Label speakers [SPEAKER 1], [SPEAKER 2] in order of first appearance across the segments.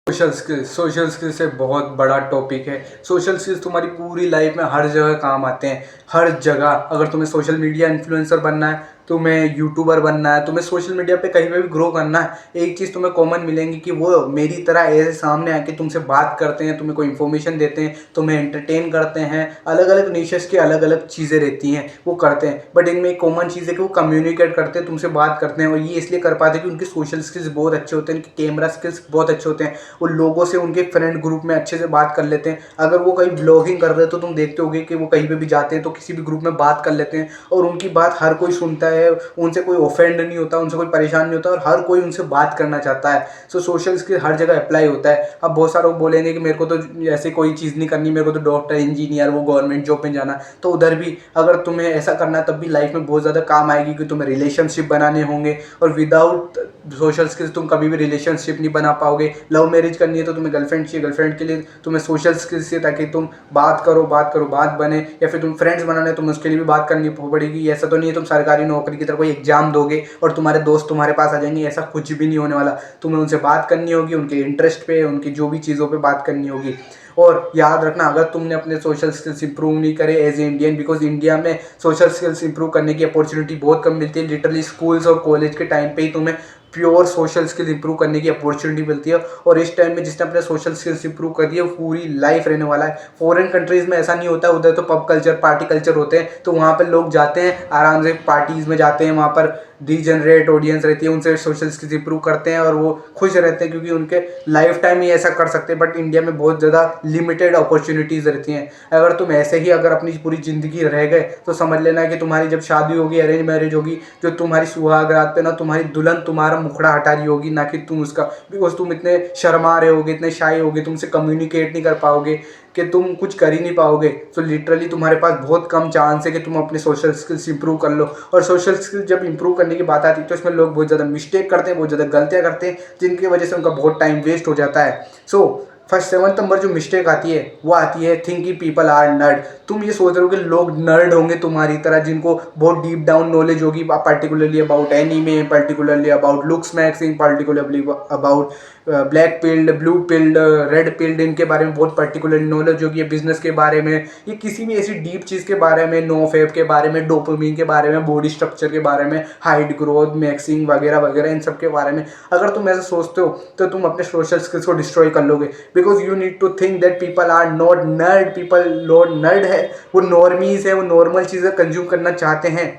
[SPEAKER 1] Social skills एक बहुत बड़ा टॉपिक है। सोशल स्किल्स तुम्हारी पूरी लाइफ में हर जगह काम आते हैं। हर जगह अगर तुम्हें सोशल मीडिया इन्फ्लुएंसर बनना है, तुम्हें यूट्यूबर बनना है, तुम्हें सोशल मीडिया पे कहीं पे भी ग्रो करना है, एक चीज़ तुम्हें कॉमन मिलेंगी कि वो मेरी तरह ऐसे सामने आके तुमसे बात करते हैं, तुम्हें कोई इन्फॉर्मेशन देते हैं, तुम्हें एंटरटेन करते हैं। अलग अलग निशेस की अलग अलग चीज़ें रहती हैं, वो करते हैं। बट इनमें एक कॉमन चीज़ है कि वो कम्युनिकेट करते हैं, तुमसे बात करते हैं। और ये इसलिए कर पाते हैं कि उनके सोशल स्किल्स बहुत अच्छे होते हैं, उनके कैमरा स्किल्स बहुत अच्छे होते हैं। वो लोगों से उनके फ्रेंड ग्रुप में अच्छे से बात कर लेते हैं। अगर वो कहीं ब्लॉगिंग कर रहे हैं तो तुम देखते होगे कि वो कहीं पे भी जाते हैं तो किसी भी ग्रुप में बात कर लेते हैं, और उनकी बात हर कोई सुनता है, उनसे कोई ऑफेंड नहीं होता, उनसे कोई परेशान नहीं होता, और हर कोई उनसे बात करना चाहता है। सो सोशल स्किल हर जगह अप्लाई होता है। अब बहुत सारे लोग बोलेंगे कि मेरे को तो ऐसे कोई चीज़ नहीं करनी, मेरे को तो डॉक्टर, इंजीनियर, वो गवर्नमेंट जॉब में जाना, तो उधर भी अगर तुम्हें ऐसा करना है तब भी लाइफ में बहुत ज़्यादा काम आएगी, कि तुम्हें रिलेशनशिप बनाने होंगे। और विदाउट सोशल स्किल्स तुम कभी भी रिलेशनशिप नहीं बना पाओगे। लव मैरिज करनी है तो तुम्हें गर्लफ्रेंड चाहिए, गर्लफ्रेंड के लिए तुम्हें सोशल स्किल्स चाहिए, ताकि तुम बात करो, बात बने। या फिर तुम फ्रेंड्स बनाना है, तुम उसके लिए भी बात करनी पड़ेगी। ऐसा तो नहीं है तुम सरकारी नौकरी की तरह कोई एग्जाम दोगे और तुम्हारे दोस्त तुम्हारे पास आ जाएंगे, ऐसा कुछ भी नहीं होने वाला। तुम्हें उनसे बात करनी होगी, उनके इंटरेस्ट पे, उनकी जो भी चीज़ों पे बात करनी होगी। और याद रखना, अगर तुमने अपने सोशल स्किल्स इंप्रूव नहीं करे as a Indian, because India में सोशल स्किल्स इंप्रूव करने की अपॉर्चुनिटी बहुत कम मिलती है। लिटरली स्कूल्स और कॉलेज के टाइम पे ही तुम्हें प्योर सोशल स्किल्स इंप्रूव करने की अपॉर्चुनिटी मिलती है। और इस टाइम में जिसने अपने सोशल स्किल्स इंप्रूव कर दिए, वो पूरी लाइफ रहने वाला है। फॉरेन कंट्रीज में ऐसा नहीं होता, उधर तो पब कल्चर, पार्टी कल्चर होते हैं, तो वहाँ पे लोग जाते हैं आराम से, पार्टीज में जाते हैं, वहाँ पर डीजनरेट ऑडियंस रहती है, उनसे सोशल स्किल्स इंप्रूव करते हैं और वो खुश रहते हैं, क्योंकि उनके लाइफ टाइम ही ऐसा कर सकते हैं। बट इंडिया में बहुत ज़्यादा लिमिटेड अपॉर्चुनिटीज़ रहती हैं। अगर तुम ऐसे ही अगर अपनी पूरी ज़िंदगी रह गए तो समझ लेना कि तुम्हारी जब शादी होगी, अरेंज मैरिज होगी, जो तुम्हारी सुहाग रात पे ना तुम्हारी दुल्हन तुम्हारा मुखड़ा हटा रही होगी, ना कि तुम उसका। बिकॉज तुम इतने शर्मा रहे होगे, इतने शाई होगे, तुमसे कम्युनिकेट नहीं कर पाओगे, कि तुम कुछ कर ही नहीं पाओगे। तो लिटरली तुम्हारे पास बहुत कम चांस है कि तुम अपने सोशल स्किल्स इंप्रूव कर लो। और सोशल स्किल्स जब इंप्रूव करने की बात आती है तो इसमें लोग बहुत ज़्यादा मिस्टेक करते हैं, बहुत ज़्यादा गलतियाँ करते हैं, जिनकी वजह से उनका बहुत टाइम वेस्ट हो जाता है। सो फर्स्ट 7 नंबर जो मिस्टेक आती है वो आती है थिंकिंग पीपल आर नर्ड। तुम ये सोच रहे हो कि लोग नर्ड होंगे तुम्हारी तरह, जिनको बहुत डीप डाउन नॉलेज होगी, particularly about anime, particularly about looks maxing, particularly about black peeled, blue peeled, red peeled, इनके बारे में बहुत पर्टिकुलर नॉलेज होगी, बिजनेस के बारे में, ये किसी भी ऐसी डीप चीज़ के बारे में, नो फैप के बारे में, डोपामिन के बारे में, बॉडी स्ट्रक्चर के बारे में, हाइट ग्रोथ, मैक्सिंग वगैरह वगैरह, इन सब के बारे में अगर तुम ऐसा सोचते हो तो तुम अपने सोशल स्किल्स को डिस्ट्रॉय कर लोगे। Because you need to think that people are not nerd, people not nerd है, वो नॉर्मीज है, वो नॉर्मल चीज़ें कंज्यूम करना चाहते हैं।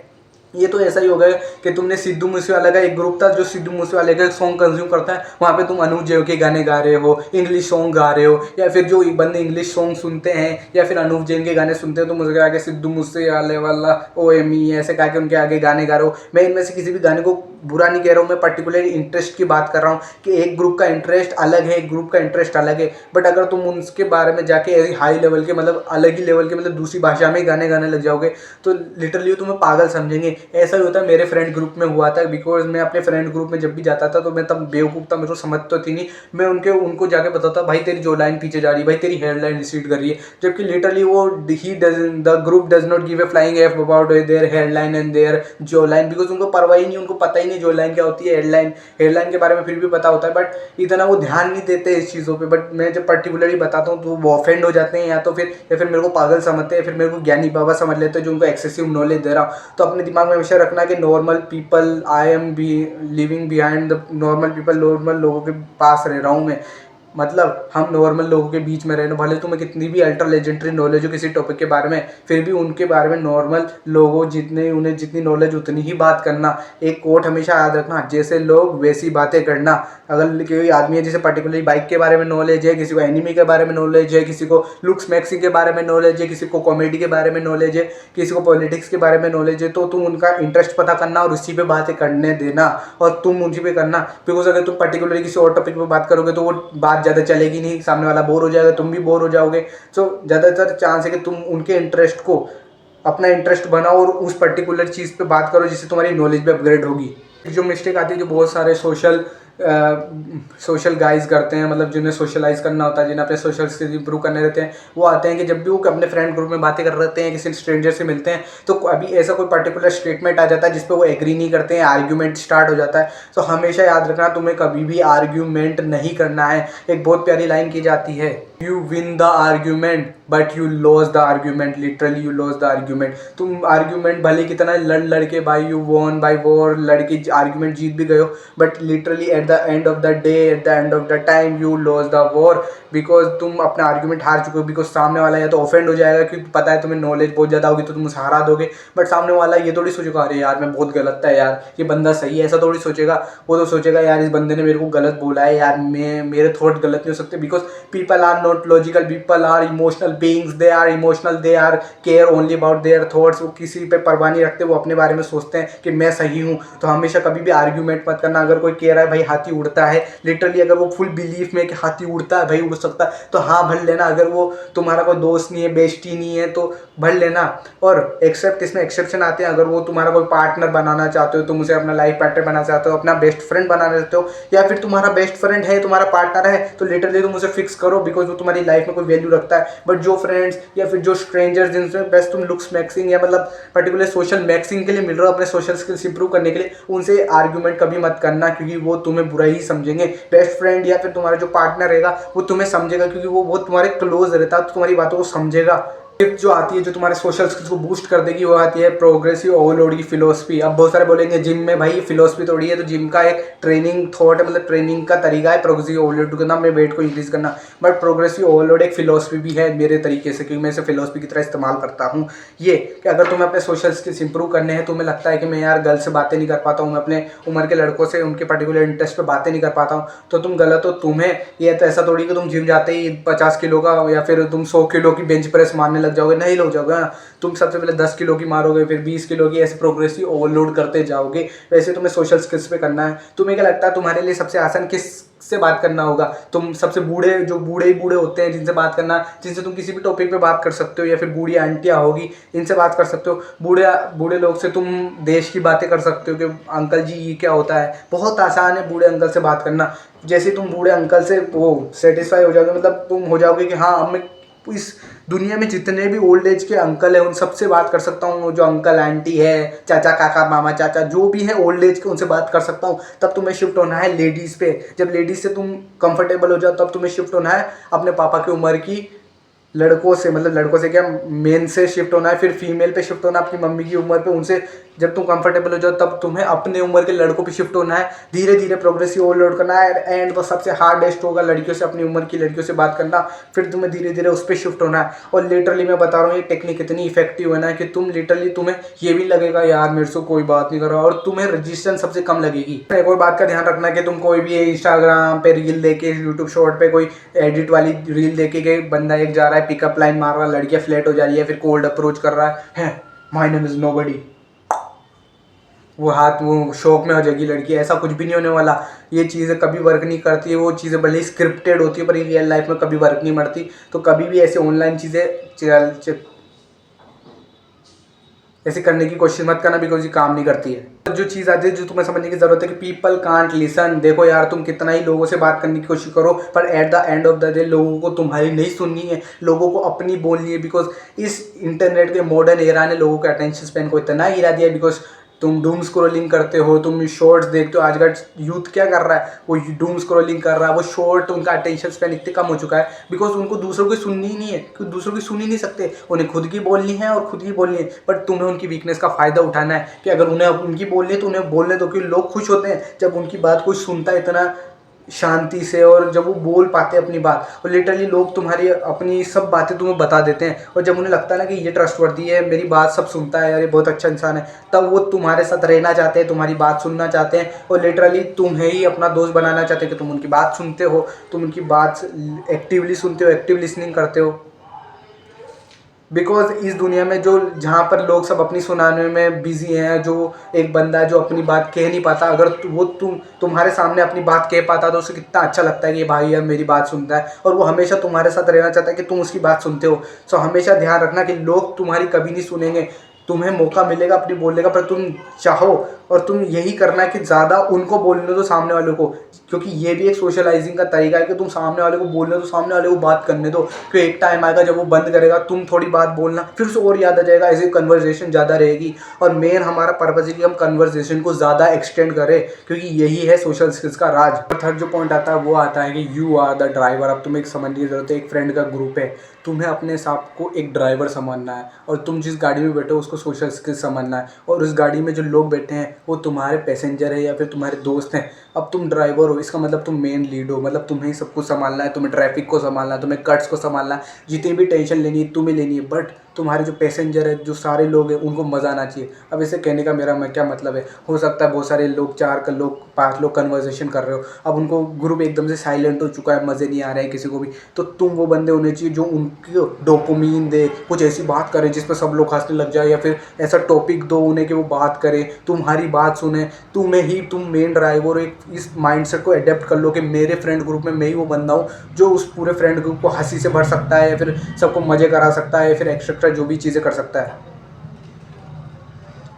[SPEAKER 1] ये तो ऐसा ही हो गया कि तुमने सिद्धू मूसेवाला का एक ग्रुप था जो सिद्धू मूसेवाले का सॉन्ग कंज्यूम करता है, वहाँ पे तुम अनुज जैन के गाने गा रहे हो, इंग्लिश सॉन्ग गा रहे हो, या फिर जो बंदे इंग्लिश सॉन्ग सुनते हैं या फिर अनुज जैन के गाने सुनते हैं, तो मुझे आगे सिद्धू मूसेवाले वाला OME ऐसे कहा के उनके आगे गाने गा रहे हो। मैं इनमें से किसी भी गाने को बुरा नहीं कह रहा हूँ, मैं पर्टिकुलर इंटरेस्ट की बात कर रहा हूँ कि एक ग्रुप का इंटरेस्ट अलग है, एक ग्रुप का इंटरेस्ट अलग है। बट अगर तुम उसके बारे में जाके ऐसी हाई लेवल के, मतलब अलग ही लेवल के, मतलब दूसरी भाषा में गाने गाने लग जाओगे तो लिटरली तुम्हें पागल समझेंगे। ऐसा ही होता है, मेरे फ्रेंड ग्रुप में हुआ था। बिकॉज मैं अपने फ्रेंड ग्रुप में जब भी जाता था तो मैं तब बेवकूफ़ था, मेरे को समझ तो थी नहीं, मैं उनको जाके बताता, भाई तेरी जो लाइन पीछे जा रही है, भाई तेरी हेयर लाइन रिसीड कर रही है, जबकि लिटरली वो the group does not give a flying F about their hair line and their jaw line. Because उनको परवाह ही नहीं, उनको पता ही नहीं जो लाइन क्या होती है। हेडलाइन के बारे में फिर भी पता होता है, बट इतना वो ध्यान नहीं देते इस चीज़ों पे। बट मैं जब पर्टिकुलरली बताता हूँ तो वो ऑफेंड हो जाते हैं, या फिर मेरे को पागल समझते हैं, फिर मेरे को ज्ञानी बाबा समझ लेते हैं जो उनको एक्सेसिव नॉलेज दे रहा हूँ। तो अपने दिमाग में हमेशा रखना कि normal people, I am B living behind the normal people, normal लोगों के पास रह रहा हूँ मैं। मतलब हम नॉर्मल लोगों के बीच में रहना, भले तुम्हें कितनी भी अल्ट्रा लेजेंडरी नॉलेज हो किसी टॉपिक के बारे में, फिर भी उनके बारे में नॉर्मल लोगों जितने, उन्हें जितनी नॉलेज उतनी ही बात करना। एक कोट हमेशा याद रखना, जैसे लोग वैसी बातें करना। अगर कोई आदमी है जिसे पर्टिकुलरली बाइक के बारे में नॉलेज है, किसी को एनिमी के बारे में नॉलेज है, किसी को लुक्स मैक्सिंग के बारे में नॉलेज है, किसी को कॉमेडी के बारे में नॉलेज है, किसी को पॉलिटिक्स के बारे में नॉलेज है, तो तुम उनका इंटरेस्ट पता करना और उसी पे बातें करने देना, और तुम उसी पे करना। बिकॉज अगर तुम पर्टिकुलरली किसी और टॉपिक पे बात करोगे तो वो बात ज़्यादा चलेगी नहीं, सामने वाला बोर हो जाएगा, तुम भी बोर हो जाओगे। सो ज़्यादातर चांस है कि तुम उनके इंटरेस्ट को अपना इंटरेस्ट बनाओ और उस पर्टिकुलर चीज़ पे बात करो जिससे तुम्हारी नॉलेज भी अपग्रेड होगी। जो मिस्टेक आती है, जो बहुत सारे सोशल सोशल गाइज करते हैं, मतलब जिन्हें सोशलाइज करना होता है, जिन्हें अपने सोशल स्किल्स इंप्रूव करने रहते हैं, वो आते हैं कि जब भी वो अपने फ्रेंड ग्रुप में बातें कर रहे हैं, किसी स्ट्रेंजर से मिलते हैं, तो अभी ऐसा कोई पर्टिकुलर स्टेटमेंट आ जाता है जिसपे वो एग्री नहीं करते हैं, आर्ग्यूमेंट स्टार्ट हो जाता है। तो हमेशा याद रखना, तुम्हें कभी भी आर्ग्यूमेंट नहीं करना है। एक बहुत प्यारी लाइन की जाती है, you win the argument but you loss the argument, literally you loss the argument. तुम आर्ग्यूमेंट भले कितना लड़ के भाई यू वॉन बाई वॉर, लड़के आर्ग्यूमेंट जीत भी गए हो, but literally at the end of the day, at the end of the time you loss the war, because तुम अपना आर्ग्यूमेंट हार चुके हो। बिकॉज सामने वाला या तो ऑफेंड हो जाएगा क्योंकि पता है तुम्हें नॉलेज बहुत ज़्यादा होगी तो तुम उसे हरा दोगे, बट सामने वाला ये थोड़ी सोचेगा अरे यार मैं बहुत गलत था यार, ये बंदा सही है, ऐसा थोड़ी सोचेगा। वो तो सोचेगा यार इस बंदे ने मेरे को गलत बोला है यार, मेरे थॉट गलत नहीं हो सकते, because people are not logical, people are emotional beings, they are emotional, they are care only about their thoughts. वो किसी पे परवाह नहीं रखते, वो अपने बारे में सोचते हैं कि मैं सही हूँ। तो हमेशा कभी भी आर्ग्यूमेंट मत करना। अगर कोई कह रहा है भाई हाथी उड़ता है, लिटरली अगर वो फुल बिलीफ में कि हाथी उड़ता है, भाई उड़ सकता है, तो हाँ भर लेना। अगर वो तुम्हारा कोई दोस्त नहीं है, बेस्टी नहीं है, तो भर लेना। और एक्सेप्ट, इसमें एक्सेप्शन आते हैं। अगर वो तुम्हारा कोई पार्टनर बनाना चाहते हो, तुम उसे अपना लाइफ पार्टनर बनाना चाहते हो, अपना बेस्ट फ्रेंड बनाना चाहते हो, या फिर तुम्हारा बेस्ट फ्रेंड है, तुम्हारा पार्टनर है, तो लिटरली तुम उसे फिक्स करो, बिकॉज वो तुम्हारी लाइफ में कोई वैल्यू रखता है। बट जो फ्रेंड्स या फिर जो स्ट्रेंजर्स जिनसे बेस्ट तुम लुक्स मैक्सिंग या मतलब पर्टिकुलर सोशल मैक्सिंग के लिए मिल रहे हो, अपने सोशल स्किल्स इंप्रूव करने के लिए, उनसे आर्ग्यूमेंट कभी मत करना, क्योंकि वो तुम्हें बुरा ही समझेंगे। बेस्ट फ्रेंड या फिर तुम्हारा जो पार्टनर रहेगा वो तुम्हें समझेगा, क्योंकि वो बहुत तुम्हारे क्लोज रहता है, तो तुम्हारी बातों को समझेगा। टिप जो आती है जो तुम्हारे सोशल स्किल्स को बूस्ट कर देगी, वो आती है प्रोग्रेसिव ओवरलोड की फिलोसफी। अब बहुत सारे बोलेंगे जिम में भाई फिलोसफी थोड़ी है, तो जिम का एक ट्रेनिंग थॉट है, मतलब ट्रेनिंग का तरीका है प्रोग्रेसिव ओवरलोड करना, अपने वेट को इंक्रीज करना। बट प्रोग्रेसिव ओवरलोड एक फिलोसफी भी है मेरे तरीके से, क्योंकि मैं इसे फिलोसफी की तरह इस्तेमाल करता हूँ। ये कि अगर तुम्हें अपने सोशल स्किल्स इंप्रूव करने हैं, तुम्हें लगता है कि मैं यार गर्ल से बातें नहीं कर पाता हूँ, मैं अपने उम्र के लड़कों से उनके पर्टिकुलर इंटरेस्ट पे बातें नहीं कर पाता हूँ, तो तुम गलत हो। तुम्हें ये तो ऐसा थोड़ी कि तुम जिम जाते ही 50 किलो का या फिर तुम 100 किलो की बेंच प्रेस मारने लग जाओगे, नहीं लग जाओगे। तुम सबसे पहले 10 किलो की मारोगे, फिर 20 किलो की, ऐसे प्रोग्रेसिव ओवरलोड करते जाओगे। वैसे तुम्हें सोशल स्किल्स पे करना है। तुम्हें क्या लगता है तुम्हारे लिए सबसे आसान किस से बात करना होगा? तुम सबसे बूढ़े, जो बूढ़े ही बूढ़े होते हैं जिनसे बात करना, जिनसे तुम किसी भी टॉपिक पे बात कर सकते हो, या फिर बूढ़ी आंटियाँ होगी इनसे बात कर सकते हो। बूढ़े बूढ़े लोग से तुम देश की बातें कर सकते हो कि अंकल जी ये क्या होता है। बहुत आसान है बूढ़े अंकल से बात करना। जैसे तुम बूढ़े अंकल से वो सेटिस्फाई हो जाओगे, मतलब तुम हो जाओगे कि हाँ अब मैं इस दुनिया में जितने भी ओल्ड एज के अंकल हैं उन सबसे बात कर सकता हूँ, जो अंकल आंटी है, चाचा काका मामा चाचा जो भी है ओल्ड एज के, उनसे बात कर सकता हूँ। तब तुम्हें शिफ्ट होना है लेडीज़ पे। जब लेडीज़ से तुम कंफर्टेबल हो जाओ तब तुम्हें शिफ्ट होना है अपने पापा की उम्र की लड़कों से, मतलब लड़कों से क्या, मेन से शिफ्ट होना है। फिर फीमेल पे शिफ्ट होना अपनी मम्मी की उम्र पे, उनसे जब तुम कंफर्टेबल हो जाओ तब तुम्हें अपने उम्र के लड़कों पे शिफ्ट होना है। धीरे धीरे प्रोग्रेसिव ओवरलोड करना है। एंड तो सबसे हार्डेस्ट होगा लड़कियों से, अपनी उम्र की लड़कियों से बात करना। फिर तुम्हें धीरे धीरे उस पर शिफ्ट होना है। और लिटरली मैं बता रहा हूँ ये टेक्निक इतनी इफेक्टिव है ना कि तुम लिटरली, तुम्हें ये भी लगेगा यार मेरे से कोई बात नहीं कर रहा, और तुम्हें रजिस्टेंस सबसे कम लगेगी। एक और बात का ध्यान रखना कि तुम कोई भी इंस्टाग्राम पे रील देखे, यूट्यूब शॉर्ट पे कोई एडिट वाली रील देखे कि बंदा एक जा रहा है पिकअप लाइन मार रहा है, लड़कियां फ्लैट हो जा रही है, फिर कोल्ड अप्रोच कर रहा है माय नेम इज नोबडी, वो हाथ वो शौक में हो जाएगी लड़की। ऐसा कुछ भी नहीं होने वाला। ये चीज़ें कभी वर्क नहीं करती है। वो चीज़ें भले ही स्क्रिप्टेड होती है पर रियल लाइफ में कभी वर्क नहीं मरती। तो कभी भी ऐसे ऑनलाइन चीज़ें ऐसे करने की कोशिश मत करना, बिकॉज ये काम नहीं करती है। जो चीज़ आती है जो तुम्हें समझने की जरूरत है कि पीपल कांट लिसन। देखो यार तुम कितना ही लोगों से बात करने की कोशिश करो, पर at the end of the day लोगों को तुम्हारी नहीं सुननी है, लोगों को अपनी बोलनी है। बिकॉज इस इंटरनेट के मॉडर्न एरा ने लोगों के अटेंशन स्पैन को इतना गिरा दिया। बिकॉज तुम डूम स्क्रॉलिंग करते हो, तुम शॉर्ट्स देखते हो। आज का यूथ क्या कर रहा है, वो डूम स्क्रॉलिंग कर रहा है, वो शॉर्ट, उनका अटेंशन स्पैन इतने कम हो चुका है बिकॉज उनको दूसरों की सुननी ही नहीं है, क्योंकि दूसरों की सुन ही नहीं सकते। उन्हें खुद की बोलनी है और खुद की बोलनी है। बट तुम्हें उनकी वीकनेस का फ़ायदा उठाना है कि अगर उन्हें उनकी बोलनी है तो उन्हें बोलने दो, क्योंकि लोग खुश होते हैं जब उनकी बात कोई सुनता है इतना शांति से, और जब वो बोल पाते हैं अपनी बात। और लिटरली लोग तुम्हारी अपनी सब बातें तुम्हें बता देते हैं, और जब उन्हें लगता है ना कि ये ट्रस्टवर्दी है, मेरी बात सब सुनता है, यार ये बहुत अच्छा इंसान है, तब वो तुम्हारे साथ रहना चाहते हैं, तुम्हारी बात सुनना चाहते हैं, और लिटरली तुम्हें ही अपना दोस्त बनाना चाहते हैं कि तुम उनकी बात सुनते हो, तुम उनकी बात एक्टिवली सुनते हो, एक्टिव लिसनिंग करते हो। बिकॉज इस दुनिया में जो जहाँ पर लोग सब अपनी सुनाने में बिजी हैं, जो एक बंदा है जो अपनी बात कह नहीं पाता, अगर वो तुम्हारे सामने अपनी बात कह पाता तो उसे कितना अच्छा लगता है कि भाई यार मेरी बात सुनता है, और वो हमेशा तुम्हारे साथ रहना चाहता है कि तुम उसकी बात सुनते हो। सो हमेशा ध्यान रखना कि लोग तुम्हारी कभी नहीं सुनेंगे। तुम्हें मौका मिलेगा अपनी बोलने का, पर तुम चाहो और तुम यही करना है कि ज़्यादा उनको बोलने दो सामने वालों को, क्योंकि ये भी एक सोशलाइजिंग का तरीका है कि तुम सामने वाले को बोलने दो, सामने वाले को बात करने दो। क्योंकि एक टाइम आएगा जब वो बंद करेगा, तुम थोड़ी बात बोलना, फिर से और याद आ जाएगा, ऐसे कन्वर्जेशन ज़्यादा रहेगी। और मेन हमारा पर्पज़ है कि हम कन्वर्जेशन को ज़्यादा एक्सटेंड करें, क्योंकि यही है सोशल स्किल्स का राज। थर्ड जो पॉइंट आता है वो आता है कि यू आर द ड्राइवर। अब तुम्हें एक समझने की जरूरत है, एक फ्रेंड का ग्रुप है, तुम्हें अपने हिसाब को एक ड्राइवर समझना है, और तुम जिस गाड़ी में बैठे हो उसको सोशल स्किल्स समझना है, और उस गाड़ी में जो लोग बैठे हैं वो तुम्हारे पैसेंजर है या फिर तुम्हारे दोस्त हैं। अब तुम ड्राइवर हो, इसका मतलब तुम मेन लीड हो, मतलब तुम्हें सब कुछ संभालना है, तुम्हें ट्रैफिक को संभालना है, तुम्हें कट्स को संभालना है, जितनी भी टेंशन लेनी है तुम्हें लेनी है। बट तुम्हारे जो पैसेंजर है, जो सारे लोग हैं, उनको मज़ा आना चाहिए। अब इसे कहने का मेरा क्या मतलब है, हो सकता है बहुत सारे लोग, 4 लोग 5 लोग कन्वर्सेशन कर रहे हो, अब उनको ग्रुप एकदम से साइलेंट हो चुका है, मज़े नहीं आ रहे हैं किसी को भी, तो तुम वो बंदे होने चाहिए जो उनको डोपामिन दे, कुछ ऐसी बात करें जिस पर सब लोग हंसने लग जाए, या फिर ऐसा टॉपिक दो उन्हें कि वो बात करें, तुम्हारी बात सुने। तुम्हें ही तुम मेन ड्राइवर हो। एक इस माइंडसेट को अडेप्ट कर लो कि मेरे फ्रेंड ग्रुप में मैं ही वो बंदा हूँ जो उस पूरे फ्रेंड ग्रुप को हंसी से भर सकता है, या फिर सबको मज़े करा सकता है, या फिर एक्स्ट्रा जो भी चीज़ें कर सकता है।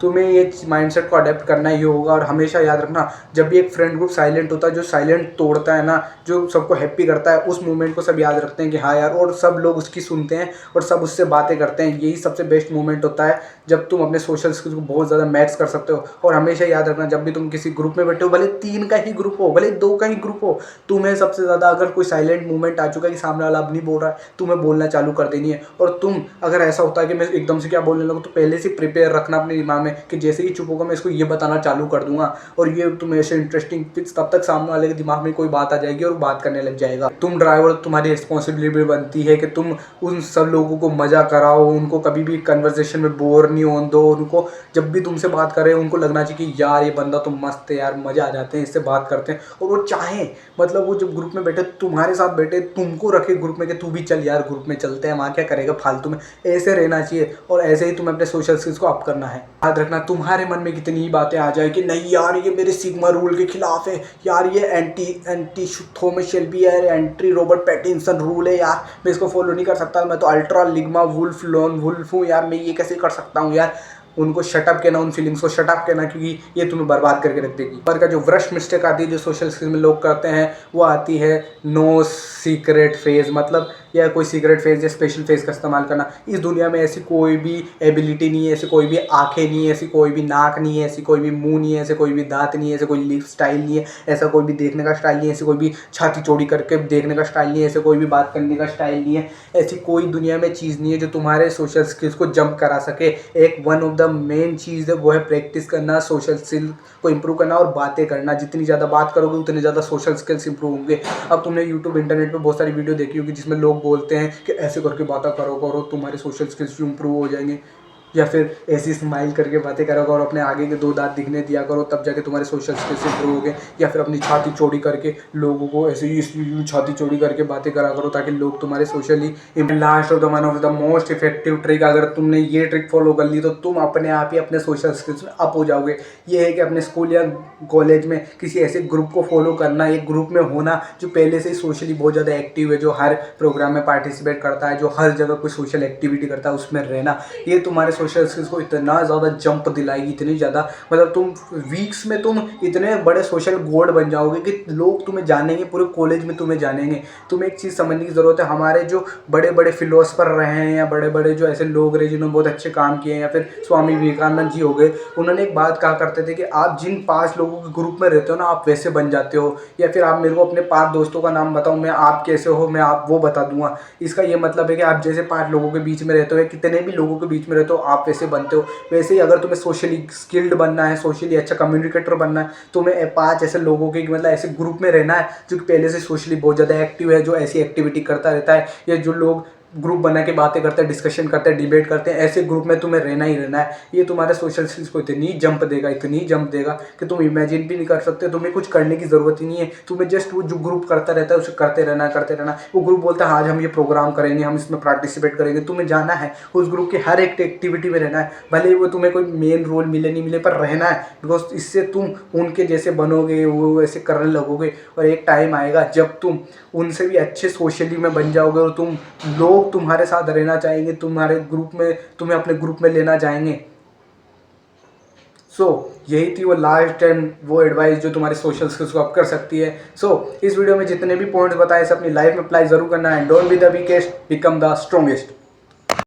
[SPEAKER 1] तुम्हें ये माइंडसेट को अडेप्ट करना ही होगा। और हमेशा याद रखना, जब भी एक फ्रेंड ग्रुप साइलेंट होता है, जो साइलेंट तोड़ता है ना, जो सबको हैप्पी करता है, उस मोमेंट को सब याद रखते हैं कि हाँ यार, और सब लोग उसकी सुनते हैं और सब उससे बातें करते हैं। यही सबसे बेस्ट मोमेंट होता है जब तुम अपने सोशल स्किल्स को बहुत ज़्यादा मैक्स कर सकते हो। और हमेशा याद रखना, जब भी तुम किसी ग्रुप में बैठे हो, भले 3 का ही ग्रुप हो, भले 2 का ही ग्रुप हो, तुम्हें सबसे ज़्यादा अगर कोई साइलेंट मोमेंट आ चुका है कि सामने वाला अब नहीं बोल रहा है, तुम्हें बोलना चालू कर देनी है। और तुम अगर ऐसा होता है कि मैं एकदम से क्या बोलने लगूँ, तो पहले से प्रिपेयर रखना अपने दिमाग में कि जैसे ही चुप होगा मैं इसको ये बताना चालू कर दूंगा, और ये तुम ऐसे इंटरेस्टिंग, तब तक सामने वाले के दिमाग में कोई बात आ जाएगी और बात करने लग जाएगा। तुम ड्राइवर, तुम्हारी रिस्पॉन्सिबिलिटी बनती है कि तुम उन सब लोगों को मजा कराओ, उनको कभी भी कन्वर्सेशन में बोर नहीं होने दो। उनको जब भी तुमसे बात करे उनको लगना चाहिए कि यार ये बंदा तो मस्त है यार, मजा आ जाते हैं इससे बात करते हैं। और वो चाहे, मतलब वो जब ग्रुप में बैठे, तुम्हारे साथ बैठे, तुमको रखे ग्रुप में कि तू भी चल यार ग्रुप में चलते हैं, वहाँ क्या करेगा फालतू में, ऐसे रहना चाहिए। और ऐसे ही तुम्हें अपने सोशल स्किल्स को अप करना है। याद रखना, तुम्हारे मन में कितनी ही बातें आ जाए कि नहीं यार ये मेरे सिग्मा रूल के खिलाफ है, यार ये एंटी थॉमस शेल्बी है, एंटी रॉबर्ट पैटिंसन रूल है, यार मैं इसको फॉलो नहीं कर सकता, मैं तो अल्ट्रा लिग्मा वुल्फ लोन वुल्फ हूँ यार, मैं ये कैसे कर सकता हूँ यार। उनको शटअप कहना, उन फीलिंग्स को शटअप कहना, क्योंकि ये तुम्हें बर्बाद करके रख देगी। पर का जो वर्स्ट मिस्टेक आती है जो सोशल स्किल्स में लोग करते हैं, वो आती है नो सीक्रेट फेज, मतलब या कोई सीक्रेट फेज या स्पेशल फेज का इस्तेमाल करना। इस दुनिया में ऐसी कोई भी एबिलिटी नहीं है, ऐसी कोई भी आंखें नहीं है, ऐसी कोई भी नाक नहीं है, ऐसी कोई भी मुंह नहीं है, ऐसे कोई भी दांत नहीं है, ऐसे कोई लिप स्टाइल नहीं है, ऐसा कोई भी देखने का स्टाइल नहीं है, ऐसी कोई भी छाती चौड़ी करके देखने का स्टाइल नहीं है, ऐसे कोई भी बात करने का स्टाइल नहीं है। ऐसी कोई दुनिया में चीज़ नहीं है जो तुम्हारे सोशल स्किल्स को जंप करा सके। एक वन ऑफ द मेन चीज़ है वो है प्रैक्टिस करना, सोशल स्किल को इम्प्रूव करना और बातें करना। जितनी ज़्यादा बात करोगे उतने ज़्यादा सोशल स्किल्स इंप्रूव होंगे। अब तुमने यूट्यूब इंटरनेट पे बहुत सारी वीडियो देखी होगी जिसमें लोग बोलते हैं कि ऐसे करके बातें करो करो तुम्हारे सोशल स्किल्स इंप्रूव हो जाएंगे, या फिर ऐसी स्माइल करके बातें करा करो, अपने आगे के 2 दांत दिखने दिया करो, तब जाके तुम्हारे सोशल स्किल्स इंप्रूव होंगे। या फिर अपनी छाती चौड़ी करके लोगों को ऐसे ही छाती चौड़ी करके बातें करा करो ताकि लोग तुम्हारे socially. Last of the one of the most effective trick, अगर तुमने ये ट्रिक फॉलो कर ली तो तुम अपने आप ही अपने सोशल स्किल्स में अप हो जाओगे। ये है कि अपने स्कूल या कॉलेज में किसी ऐसे ग्रुप को फॉलो करना, एक ग्रुप में होना जो पहले से ही सोशली बहुत ज़्यादा एक्टिव है, जो हर प्रोग्राम में पार्टिसिपेट करता है, जो हर जगह कोई सोशल एक्टिविटी करता है, उसमें रहना। ये तुम्हारे सोशल स्किल्स को इतना ज़्यादा जंप दिलाएगी, इतनी ज़्यादा, मतलब तुम वीक्स में तुम इतने बड़े सोशल गॉड बन जाओगे कि लोग तुम्हें जानेंगे, पूरे कॉलेज में तुम्हें जानेंगे। तुम्हें एक चीज़ समझने की ज़रूरत है, हमारे जो बड़े बड़े फिलोसफर रहे हैं या बड़े बड़े जो ऐसे लोग रहे जिन्होंने बहुत अच्छे काम किए हैं, या फिर स्वामी विवेकानंद जी हो गए, उन्होंने एक बात कहा करते थे कि आप जिन 5 लोगों के ग्रुप में रहते हो ना, आप वैसे बन जाते हो। या फिर आप मेरे को अपने 5 दोस्तों का नाम बताओ, मैं आप कैसे हो मैं आप वो बता दूंगा। इसका ये मतलब है कि आप जैसे 5 लोगों के बीच में रहते हो या कितने भी लोगों के बीच में रहते हो, आप वैसे बनते हो। वैसे ही अगर तुम्हें सोशली स्किल्ड बनना है, सोशली अच्छा कम्युनिकेटर बनना है, तुम्हें 5 ऐसे लोगों के, मतलब ऐसे ग्रुप में रहना है जो पहले से सोशली बहुत ज़्यादा एक्टिव है, जो ऐसी एक्टिविटी करता रहता है, या जो लोग ग्रुप बना के बातें करते हैं, डिस्कशन करते हैं, डिबेट करते हैं, ऐसे ग्रुप में तुम्हें रहना ही रहना है। ये तुम्हारे सोशल स्किल्स को इतनी जंप देगा, इतनी जंप देगा कि तुम इमेजिन भी नहीं कर सकते। तुम्हें कुछ करने की ज़रूरत ही नहीं है, तुम्हें जस्ट वो जो ग्रुप करता रहता है उसे करते रहना, करते रहना। वो ग्रुप बोलता है आज हम ये प्रोग्राम करेंगे, हम इसमें पार्टिसिपेट करेंगे, तुम्हें जाना है उस ग्रुप की हर एक एक्टिविटी में रहना है, भले ही वो तुम्हें कोई मेन रोल मिले नहीं मिले, पर रहना है। बिकॉज इससे तुम उनके जैसे बनोगे, वो ऐसे करने लगोगे, और एक टाइम आएगा जब तुम उनसे भी अच्छे सोशली में बन जाओगे और तुम लोग तुम्हारे साथ रहना चाहेंगे, तुम्हारे ग्रुप में, तुम्हें अपने ग्रुप में लेना चाहेंगे। सो यही थी वो लास्ट एंड वो एडवाइस जो तुम्हारे सोशल स्किल्स को अप कर सकती है। इस वीडियो में जितने भी पॉइंट्स बताए इसे अपनी लाइफ में अप्लाई जरूर करना है। Don't be the weakest, become the strongest.